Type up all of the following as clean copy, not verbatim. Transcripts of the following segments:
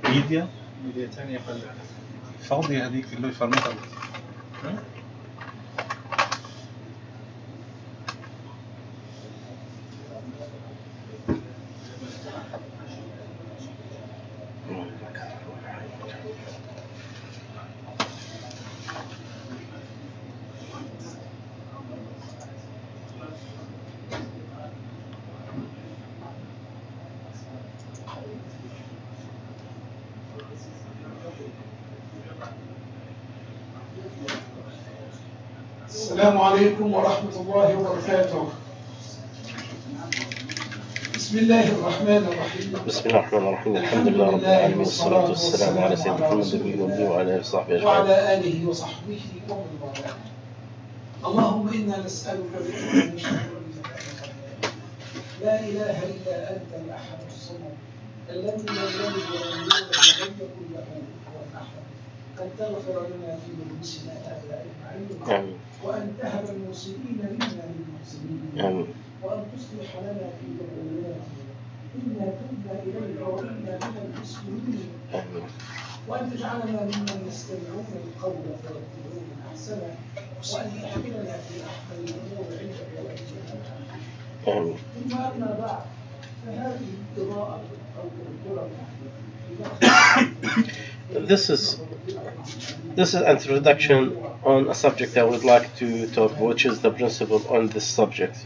ميديا ثانية فاضية هذيك اللي فرمتها. السلام عليكم ورحمة الله وبركاته. بسم الله الرحمن الرحيم. بسم الله الرحمن الرحيم. الحمد لله رب العالمين والصلاة والسلام على سيدنا محمد النبي وعلى آله وصحبه أجمعين. وعلى آله وصحبه ومن والاه. اللهم إنا نسألك بأن لا إله إلا أنت الأحد الصمد الذي لم يلد ولم يولد ولم يكن له كفوا أحد أن تغفر لنا في ذنوبنا هذا أجمعين وأن تهب المسيئين منا للمحسنين وأن تصلح لنا في ذرياتنا إنا تبنا إليك وإنا من المسلمين وأن تجعلنا ممن يستمعون القول فيتبعون أحسنه وأن تحملنا في أحسن الأمور عندك وأجلها. ثم أما بعد فهذه القراءة أو القراءة. This is an introduction on a subject I would like to talk about, which is the principle on this subject.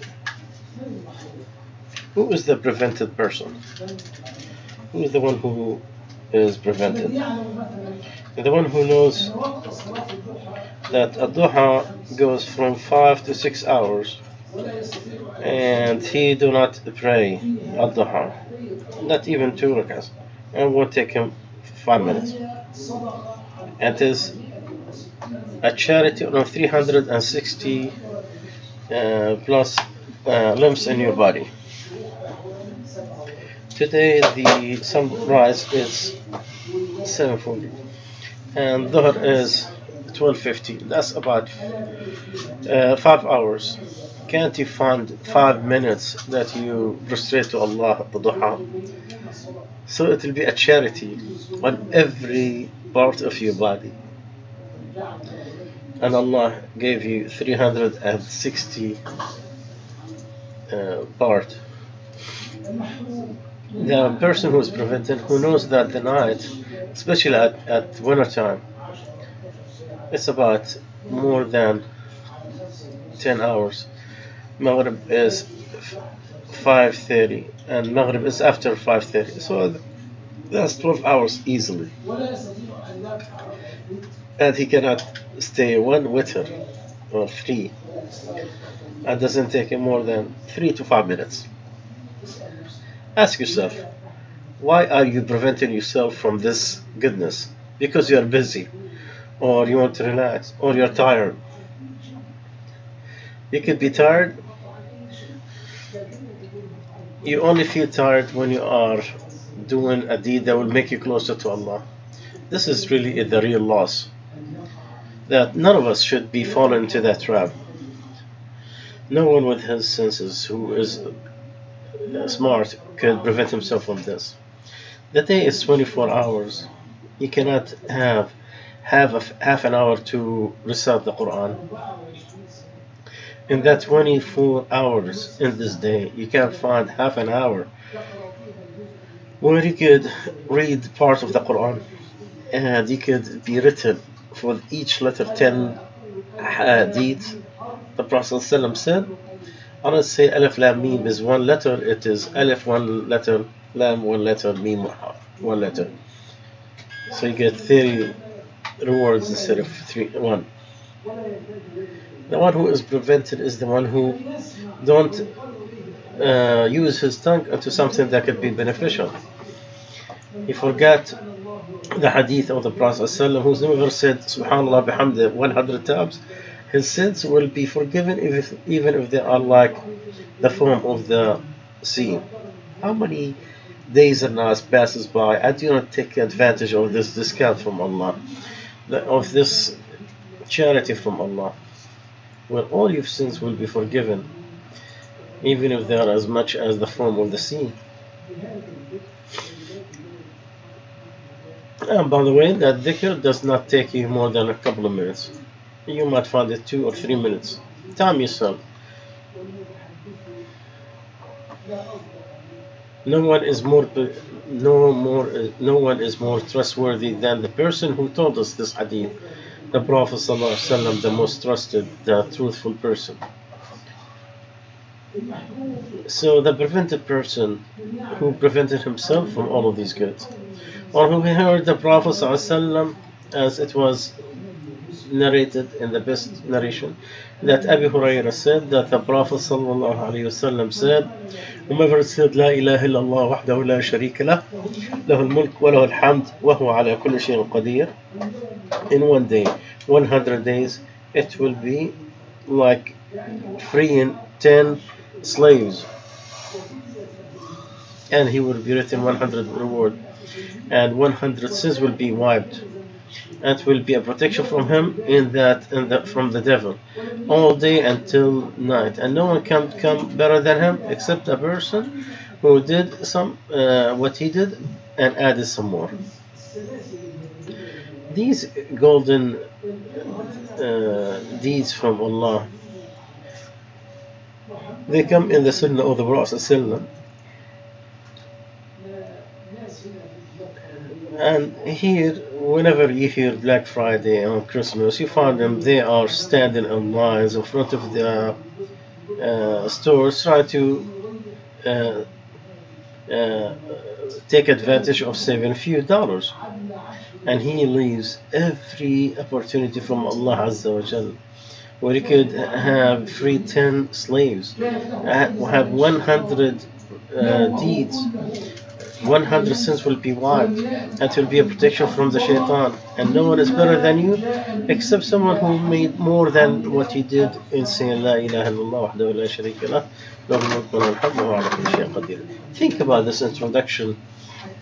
Who is the prevented person? Who is the one who is prevented? The one who knows that ad-duha goes from 5 to 6 hours and he do not pray ad-duha, not even 2 rak'ahs, and will take him 5 minutes. It is a charity of 360 plus limbs in your body. Today the sunrise is 7:40 and Dhuhr is 12:50. That's about 5 hours. Can't you find 5 minutes that you prostrate to Allah at the duha? So it will be a charity on every part of your body. And Allah gave you 360 part. The person who is prevented, who knows that the night, especially at winter time, it's about more than 10 hours. Maghrib is 5:30 and Maghrib is after 5:30, so that's 12 hours easily. And he cannot stay one witr or 3. It doesn't take him more than 3 to 5 minutes. Ask yourself, why are you preventing yourself from this goodness? Because you are busy, or you want to relax, or you're tired. You could be tired. You only feel tired when you are doing a deed that will make you closer to Allah. This is really the real loss. That none of us should be fallen into that trap. No one with his senses who is smart could prevent himself from this. The day is 24 hours. You cannot have half an hour to recite the Quran. In that 24 hours in this day, you can find half an hour where you could read part of the Quran and you could be written for each letter 10 deeds. The Prophet ﷺ said, I don't say Alif Lam Mim is one letter, it is Alif one letter, Lam one letter, Mim one letter. So you get 30 rewards instead of 1. The one who is prevented is the one who don't use his tongue into something that could be beneficial. He forgot the hadith of the Prophet ﷺ, who's never said Subhanallah bihamdih 100 times. His sins will be forgiven even if they are like the foam of the sea. How many days and nights passes by and do not take advantage of this discount from Allah, of this charity from Allah, where all your sins will be forgiven, even if they are as much as the foam of the sea. And by the way, that dhikr does not take you more than a couple of minutes. You might find it 2 or 3 minutes. Time yourself. No one is more trustworthy than the person who told us this hadith. The Prophet ﷺ, the most trusted, the truthful person. So the prevented person who prevented himself from all of these goods, or who heard the Prophet ﷺ, as it was narrated in the best narration, that Abu Hurairah said that the Prophet ﷺ said, whomever said La ilaha illallah wahdahu la sharika lah, lahu al-mulk wa lahu al-hamd wa huwa ala kulli shay'in qadir, in one day, 100 days, it will be like freeing 10 slaves, and he will be written 100 reward, and 100 sins will be wiped, and will be a protection from him from the devil all day until night, and no one can come better than him except a person who did some what he did and added some more. These golden deeds from Allah, they come in the Sunnah of the Prophet ﷺ. And here, whenever you hear Black Friday and Christmas, you find them, they are standing in lines in front of the stores trying to take advantage of saving a few dollars. And he leaves every opportunity from Allah Azza wa Jal, where he could have free 10 slaves, have 100 deeds, 100 sins will be wiped, and it will be a protection from the shaitan, and no one is better than you except someone who made more than what you did in saying La ilaha illallah wahdahu la sharika lah, lahu al-mulku wa lahu al-hamdu wa huwa ala kulli shay'in qadir. Think about this introduction,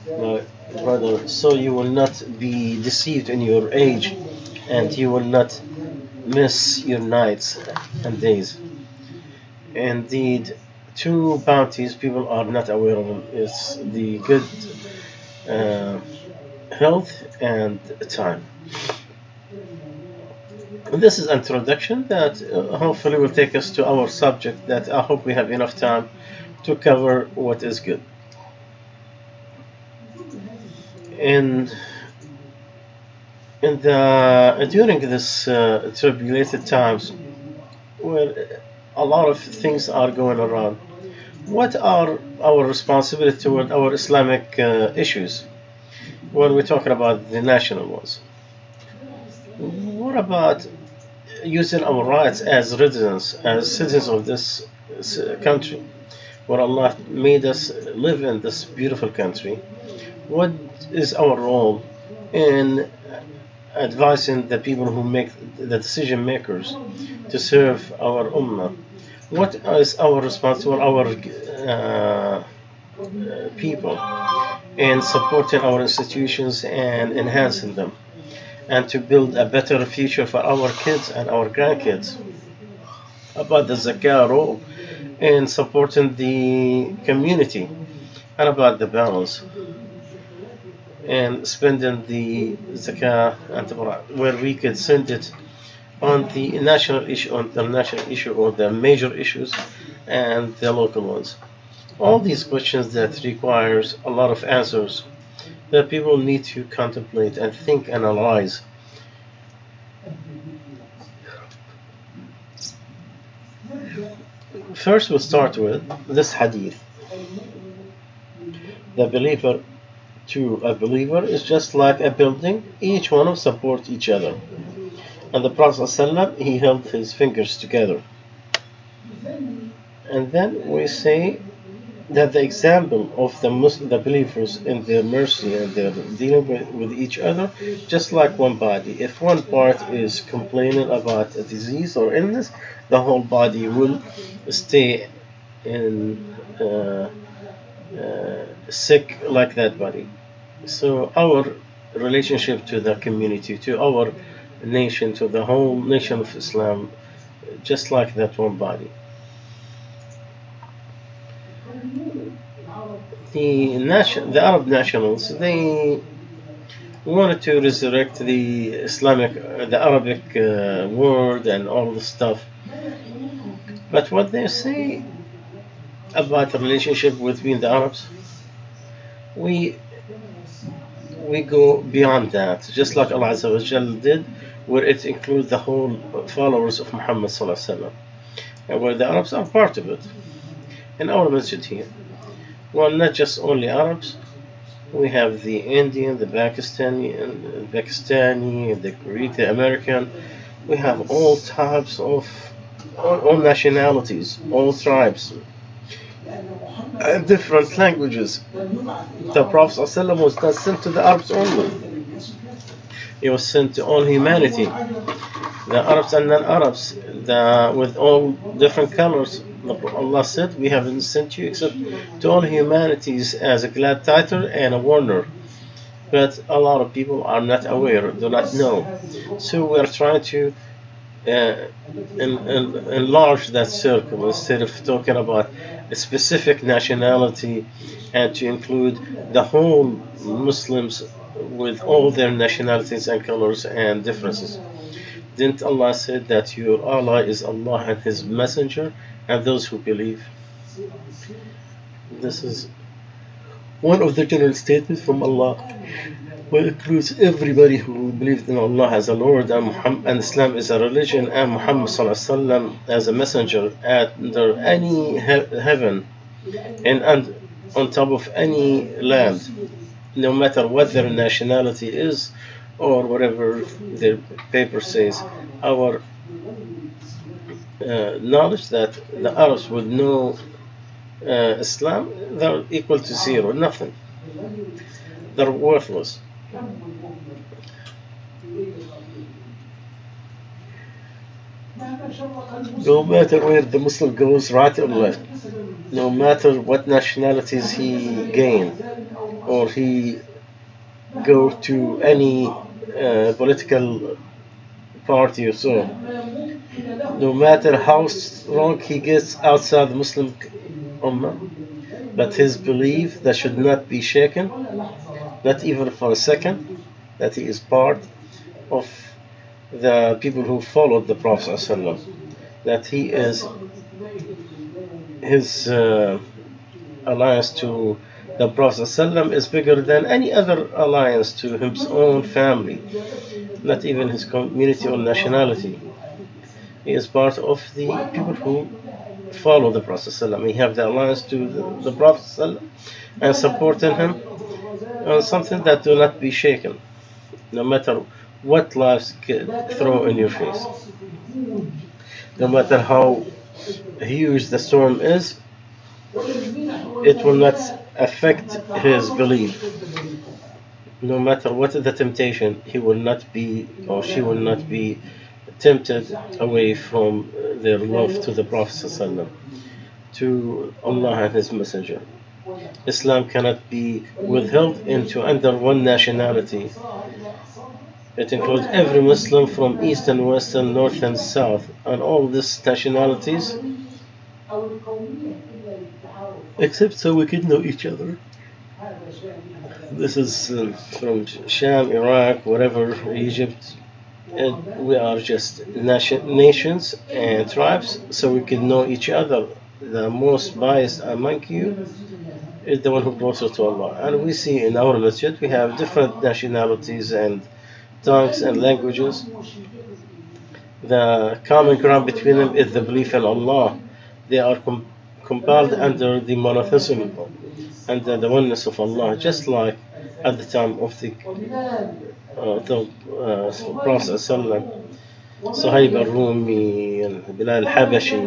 my brother, so you will not be deceived in your age, and you will not miss your nights and days. Indeed, two bounties people are not aware of them. It's the good health and time. This is introduction that hopefully will take us to our subject, that I hope we have enough time to cover what is good. And during this tribulated times, where a lot of things are going around, what are our responsibility toward our Islamic issues when we're talking about the national ones? What about using our rights as residents, as citizens of this country, where Allah made us live in this beautiful country? What is our role in advising the people who make the decision makers to serve our ummah? What is our responsibility, our people, in supporting our institutions and enhancing them, and to build a better future for our kids and our grandkids? About the zakah role in supporting the community, and about the balance and spending the zakah and where we could send it on the national issue, on the national issue, or the major issues and the local ones. All these questions that requires a lot of answers that people need to contemplate and think and analyze. First, we'll start with this hadith. The believer to a believer is just like a building, each one will support each other. And the Prophet ﷺ, he held his fingers together. And then we say that the example of the believers in their mercy and their dealing with each other, just like one body. If one part is complaining about a disease or illness, the whole body will stay in sick like that body. So our relationship to the community, to our nation, to the whole nation of Islam, just like that one body. The Arab nationals, they wanted to resurrect the the Arabic word and all the stuff. But what they say about the relationship between the Arabs, we go beyond that, just like Allah Azza wa Jal did, where it includes the whole followers of Muhammad Sallallahu Alaihi Wasallam, and where the Arabs are part of it. In our masjid here, well, not just only Arabs, we have the Indian, the Pakistani, the Greek, the American. We have all types of, all nationalities, all tribes, and different languages. The Prophet ﷺ was not sent to the Arabs only. He was sent to all humanity, the Arabs and non-Arabs, with all different colors. Allah said, we haven't sent you except to all humanities as a glad tidal and a warner. But a lot of people are not aware, do not know. So we are trying to enlarge that circle instead of talking about a specific nationality, and to include the whole Muslims with all their nationalities and colors and differences. Didn't Allah say that your ally is Allah and His Messenger and those who believe? This is one of the general statements from Allah, which includes everybody who believes in Allah as a Lord, and Islam is a religion, and Muhammad Sallallahu Alaihi Wasallam as a messenger under any heaven and on top of any land, no matter what their nationality is or whatever their paper says. Our knowledge that the Arabs would know Islam, they're equal to zero, nothing. They're worthless. No matter where the Muslim goes, right or left, no matter what nationalities he gain, or he go to any political party or so, no matter how strong he gets outside the Muslim Ummah, but his belief that should not be shaken, not even for a second, that he is part of the people who followed the Prophet ﷺ, that he is his alliance to the Prophet ﷺ is bigger than any other alliance to his own family, not even his community or nationality. He is part of the people who follow the Prophet ﷺ. We have the alliance to the Prophet ﷺ and supporting him on something that will not be shaken, no matter what lives throw in your face. No matter how huge the storm is, it will not affect his belief. No matter what the temptation, he will not be, or she will not be tempted away from their love to the Prophet ﷺ, to Allah and His Messenger. Islam cannot be withheld into under one nationality. It includes every Muslim from east and west and north and south, and all these nationalities, except so we can know each other. This is from Sham, Iraq, whatever, Egypt. And we are just nations and tribes, so we can know each other. The most biased among you is the one who closer to Allah. And we see in our masjid we have different nationalities and tongues and languages. The common ground between them is the belief in Allah. They are compiled under the monotheism and the oneness of Allah, just like at the time of the Prophet ﷺ, Suhaib al-Rumi and Bilal al-Habashi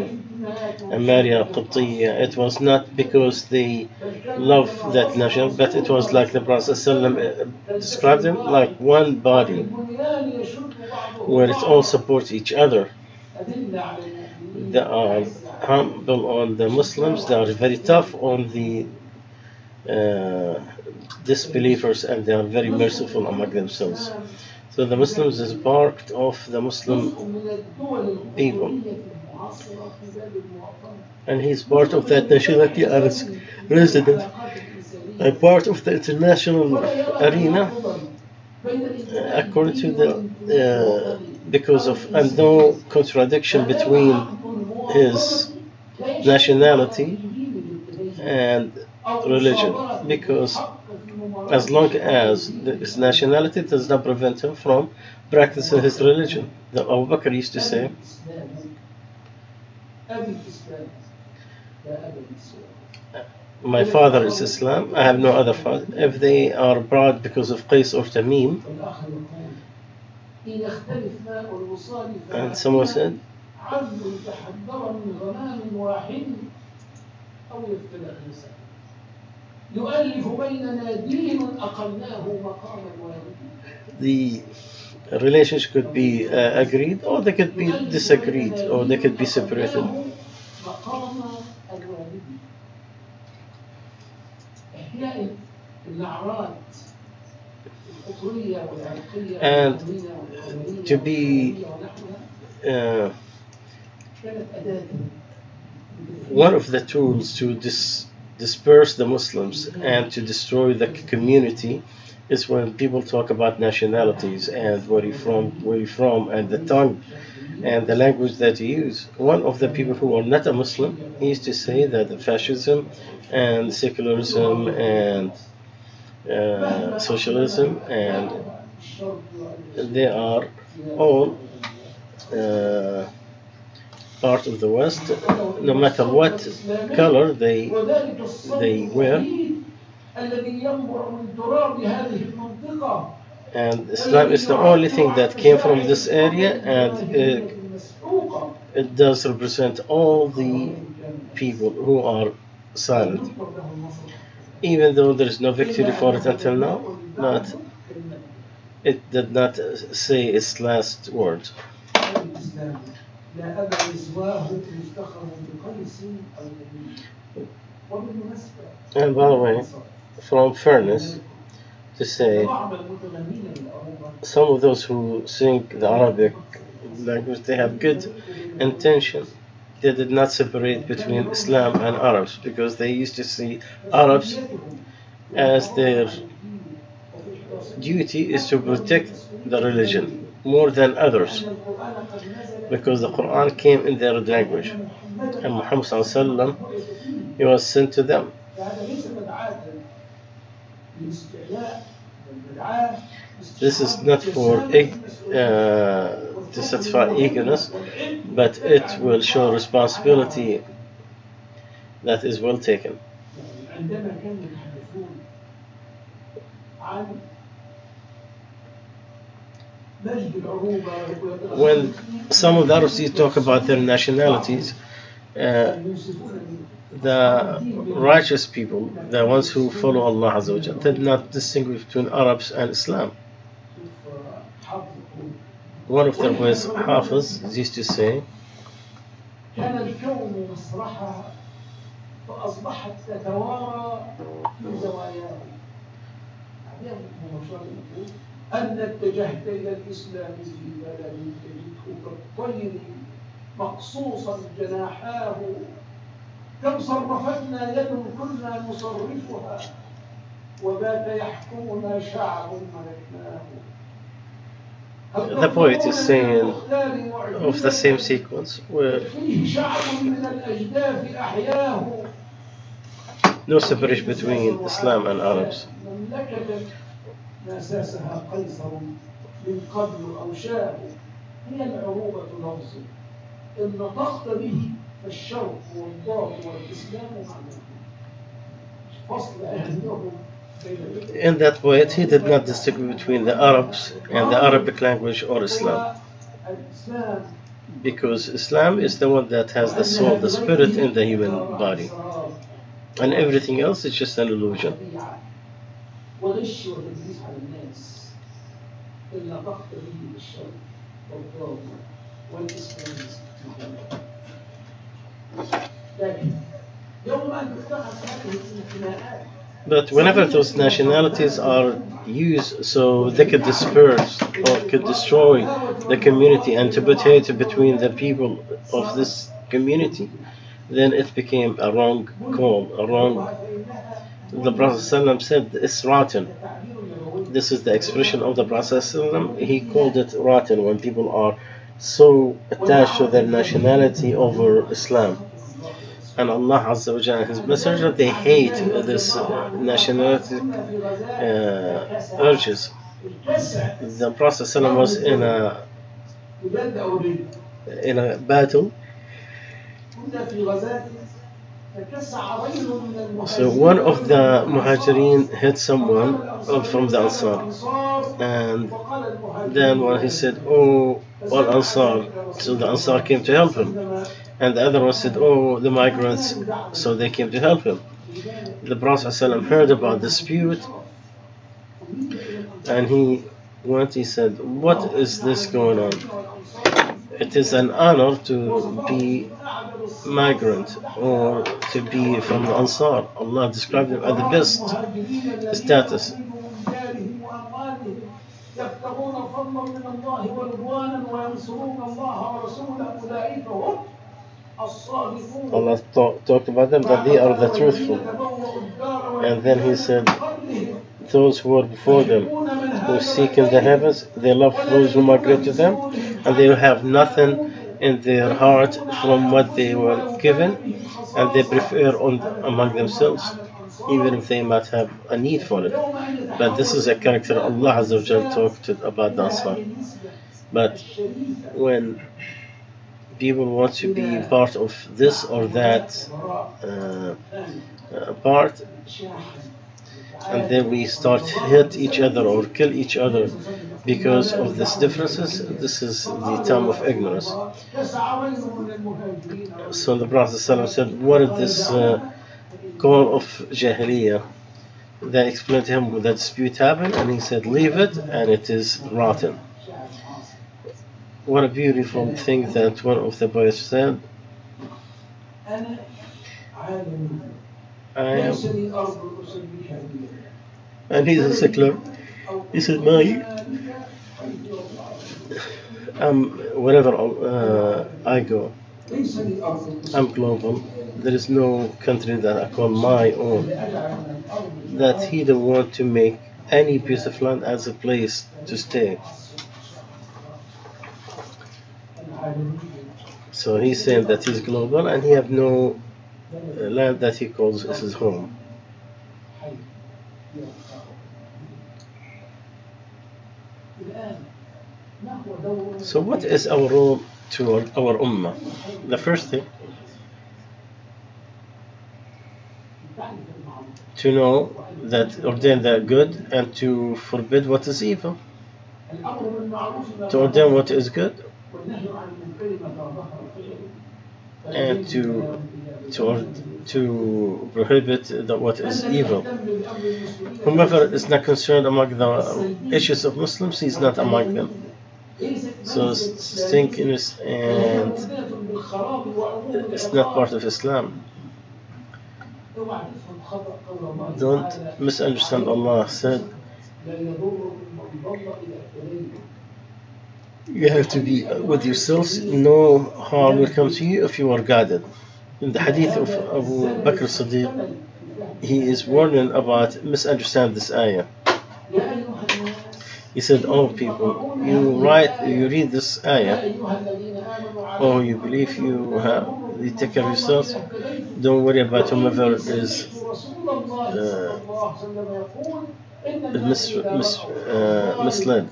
and Maria al-Qibtiyya. It was not because they loved that nation, but it was like the Prophet ﷺ described them like one body, where it all supports each other. They are humble on the Muslims, they are very tough on the disbelievers, and they are very merciful among themselves. So the Muslims is part of the Muslim people, and he's part of that nationality as resident, and part of the international arena according to the because of and no contradiction between his nationality and religion, because as long as his nationality does not prevent him from practicing his religion. The Abu Bakr used to say, my father is Islam, I have no other father. If they are proud because of Qais or Tamim, and someone said, the relationship could be agreed, or they could be disagreed, or they could be separated. And to be one of the tools to disperse the Muslims and to destroy the community is when people talk about nationalities and where you're from, and the tongue and the language that you use. One of the people who are not a Muslim, he used to say that the fascism and secularism and socialism, and they are all part of the West, no matter what color they wear. And Islam is the only thing that came from this area, and it does represent all the people who are silent, even though there is no victory for it until now, but it did not say its last word. And by the way, from fairness, to say, some of those who sing the Arabic language, they have good intention. They did not separate between Islam and Arabs, because they used to see Arabs as their duty is to protect the religion more than others, because the Quran came in their language, and Muhammad ﷺ, he was sent to them. This is not for to satisfy eagerness, but it will show responsibility that is well taken. When some of the Arabs talk about their nationalities, the righteous people, the ones who follow Allah Azza wa Jalla, did not distinguish between Arabs and Islam. One of their boys, Hafiz, used to say, أن اتجهت إلى الإسلام في بلد تجده كالطير مقصوصا جناحاه كم صرفتنا يد كنا نصرفها وبات يحكمنا شعب ملكناه. The poet is saying of the same sequence where no separation between Islam and Arabs. أساسها قيصر من قبل أو شاه هي العروبة لفظ إن نطقت به فالشرق والضاد والإسلام معناه فصل أهلهم. In that poet, he did not distinguish between the Arabs and the Arabic language or Islam, because Islam is the one that has the soul, the spirit in the human body, and everything else is just an illusion. وغش وتدليس على الناس إلا نطقت به بالشر والضاد والإسلام. لكن يوم أن تفتح هذه الانتماءات. But whenever those nationalities are used so they could disperse or could destroy the community and to put hate between the people of this community, then it became a wrong call, a wrong. The Prophet ﷺ said it's rotten. This is the expression of the Prophet. He called it rotten when people are so attached to their nationality over Islam. And Allah Azza wa Jalla and His Messenger, they hate this nationality urges. The Prophet ﷺ was in a battle. So one of the Muhajirin hit someone from the Ansar, and then when he said, "Oh, all Ansar," so the Ansar came to help him, and the other one said, "Oh, the migrants," so they came to help him. The Prophet ﷺ heard about the dispute, and he went. He said, "What is this going on? It is an honor to be migrant or to be from the Ansar. Allah described them as the best status." Allah talked about them that they are the truthful. And then He said, those who were before them, who seek in the heavens, they love those who migrate to them, and they have nothing in their heart from what they were given, and they prefer among themselves, even if they might have a need for it. But this is a character Allah Azza wa Jal talked about the Ansar. But when people want to be part of this or that part, and then we start hit each other or kill each other because of these differences, this is the time of ignorance. So the Prophet ﷺ said, what is this call of Jahiliyyah? They explained to him that dispute happened, and he said, leave it, and it is rotten. What a beautiful thing that one of the boys said. And he's a secular. He said, wherever I go, I'm global. There is no country that I call my own. That he don't want to make any piece of land as a place to stay. So he's saying that he's global and he have no land that he calls his home. So what is our role to our ummah? The first thing, to know that ordain the good and to forbid what is evil. To ordain what is good and to prohibit what is evil. Whomever is not concerned among the issues of Muslims, he's not among them. So stinkiness and it's not part of Islam. Don't misunderstand. Allah said you have to be with yourselves. No harm will come to you if you are guided. In the hadith of Abu Bakr Siddiq, he is warning about misunderstand this ayah. He said, "Oh people, you read this ayah. Oh, you believe you take care of yourselves. Don't worry about whomever is misled."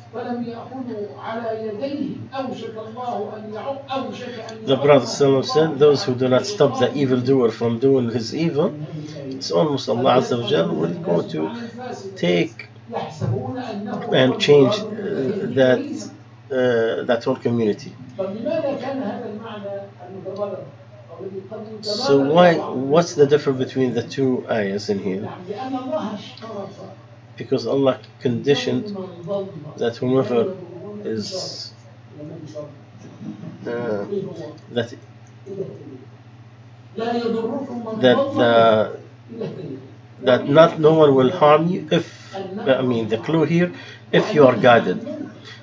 The Prophet said, "Those who do not stop the evildoer from doing his evil, it's almost Allah Azza wa Jalla will go to take and change that whole community." So what's the difference between the two ayahs in here? Because Allah conditioned that whomever is that not no one will harm you the clue here, if you are guided.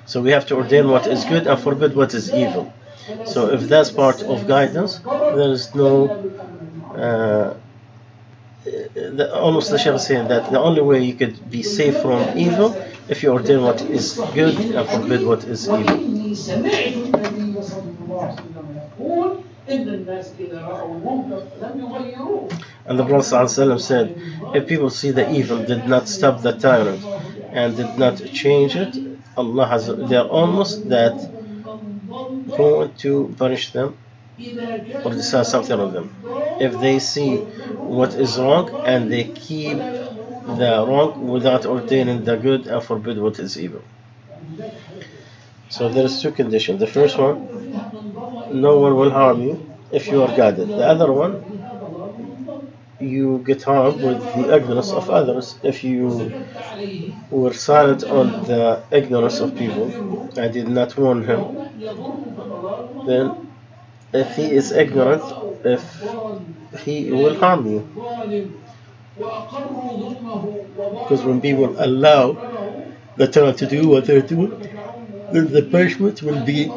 So we have to ordain what is good and forbid what is evil. So if that's part of guidance, there is no almost the Shaykh is saying that the only way you could be safe from evil if you ordain what is good and forbid what is evil. وإني سمعت النبي صلى الله عليه وسلم يقول إن الناس إذا رأوا المنكر لم يغيروه. And the Prophet ﷺ said, if people see the evil, did not stop the tyrant and did not change it, Allah has, they are almost that going to punish them or decide something on them. If they see what is wrong and they keep the wrong without ordaining the good and forbid what is evil. So there is two conditions. The first one, no one will harm you if you are guided. The other one, you get harmed with the ignorance of others. If you were silent on the ignorance of people and did not warn him, then if he is ignorant, if he will harm you. Because when people allow the tyrant to do what they're doing, then the punishment will be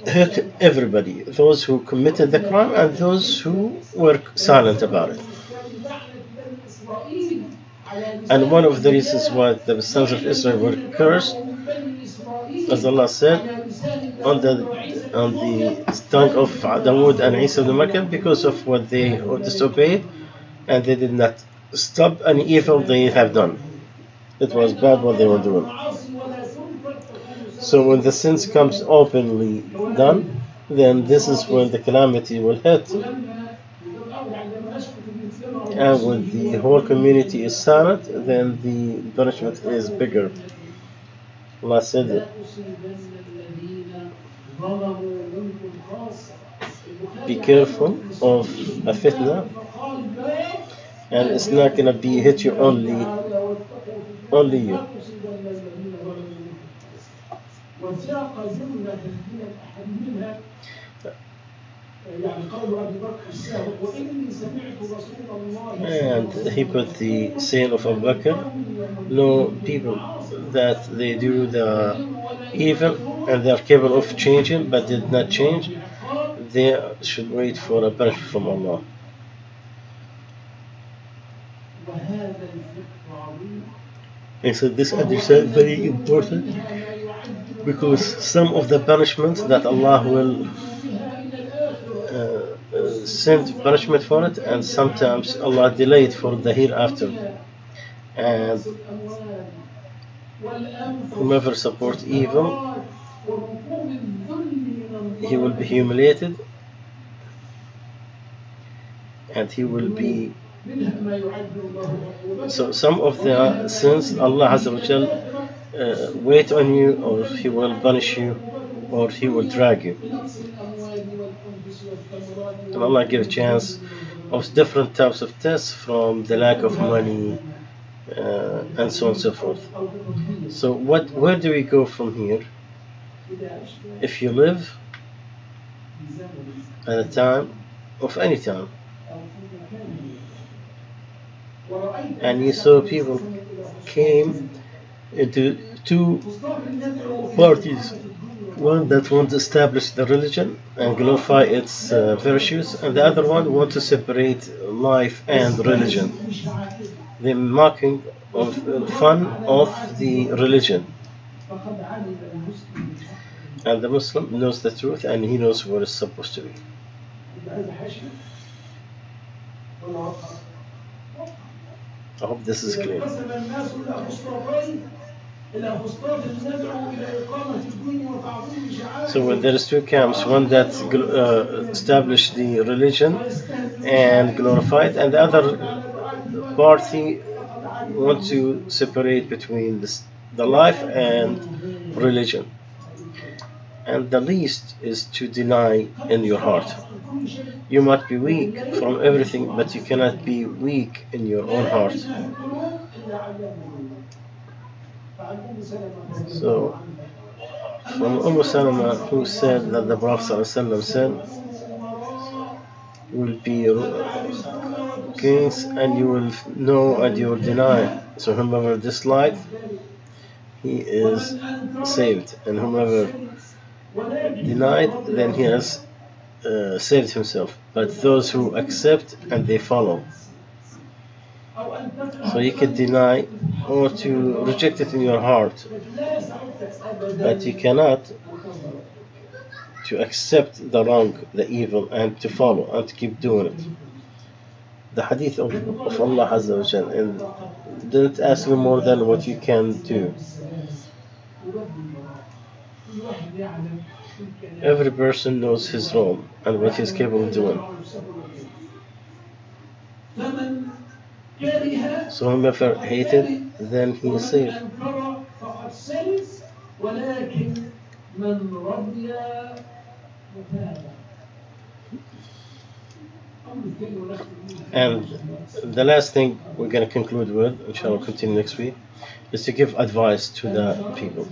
hurt everybody, those who committed the crime and those who were silent about it. And one of the reasons why the sons of Israel were cursed, as Allah said, on the tongue of Dawood and Isa ibn Maryam, because of what they disobeyed and they did not stop any evil they have done. It was bad what they were doing. So when the sins comes openly done, then this is when the calamity will hit. And when the whole community is silent, then the punishment is bigger. Allah said, be careful of a fitna, and it's not going to be hit you only you. And he put the saying of Abu Bakr, no people that they do the evil and they are capable of changing but did not change, they should wait for a punishment from Allah. He said this understand very important, because some of the punishments that Allah will send punishment for it, and sometimes Allah delayed for the hereafter. And whomever supports evil, he will be humiliated and he will be. So some of the sins Allah Azza wa Jal wait on you, or he will punish you, or he will drag you. And Allah gives a chance of different types of tests, from the lack of money and so on and so forth. So where do we go from here? If you live at a time of any time, and you saw people came into two parties, one that wants to establish the religion and glorify its virtues, and the other one wants to separate life and religion. They're mocking of fun of the religion. And the Muslim knows the truth and he knows what it's supposed to be. I hope this is clear. So when there is two camps, one that establish the religion and glorify it, and the other party want to separate between the life and religion. And the least is to deny in your heart. You might be weak from everything, but you cannot be weak in your own heart. So, from Salama, who said that the Prophet ﷺ said, will be kings and you will know and you will deny. So whomever dislikes, he is saved, and whomever denied, then he has saved himself. But those who accept and they follow. So you can deny or to reject it in your heart, but you cannot to accept the wrong, the evil, and to follow and to keep doing it. The hadith of Allah Azza wa Jal, and don't ask you more than what you can do. Every person knows his role and what he's capable of doing. So whoever hated, then he is saved. And the last thing we're going to conclude with, inshallah, we'll continue next week, is to give advice to the people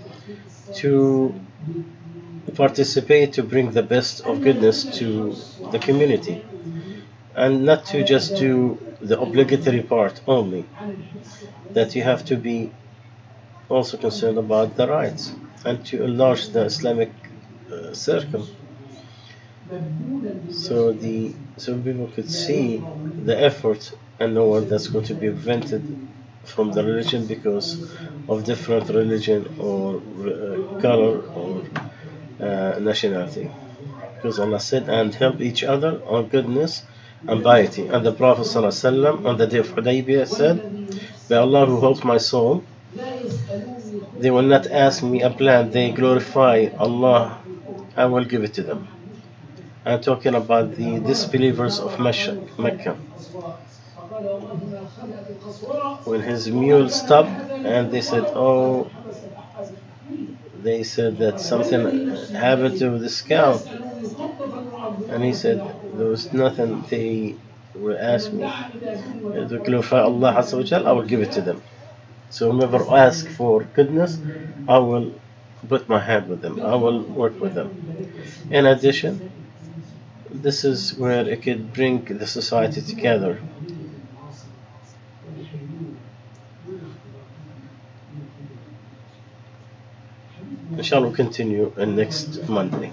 to participate, to bring the best of goodness to the community, and not to just do the obligatory part only, that you have to be also concerned about the rights and to enlarge the Islamic circle, so people could see the effort and know what that's going to be prevented from the religion because of different religion or color or nationality. Because Allah said, and help each other on goodness and piety. And the Prophet ﷺ on the day of Hudaybiyah said, by Allah who holds my soul, they will not ask me a plan, they glorify Allah, I will give it to them. I'm talking about the disbelievers of Mecca. When his mule stopped and they said, oh, they said that something happened to this cow. And he said, there was nothing, they will ask me to glorify Allah Azza wa Jal, I will give it to them. So whoever asks for goodness, I will put my hand with them, I will work with them. In addition, this is where it could bring the society together. Inshallah, we'll continue next Monday.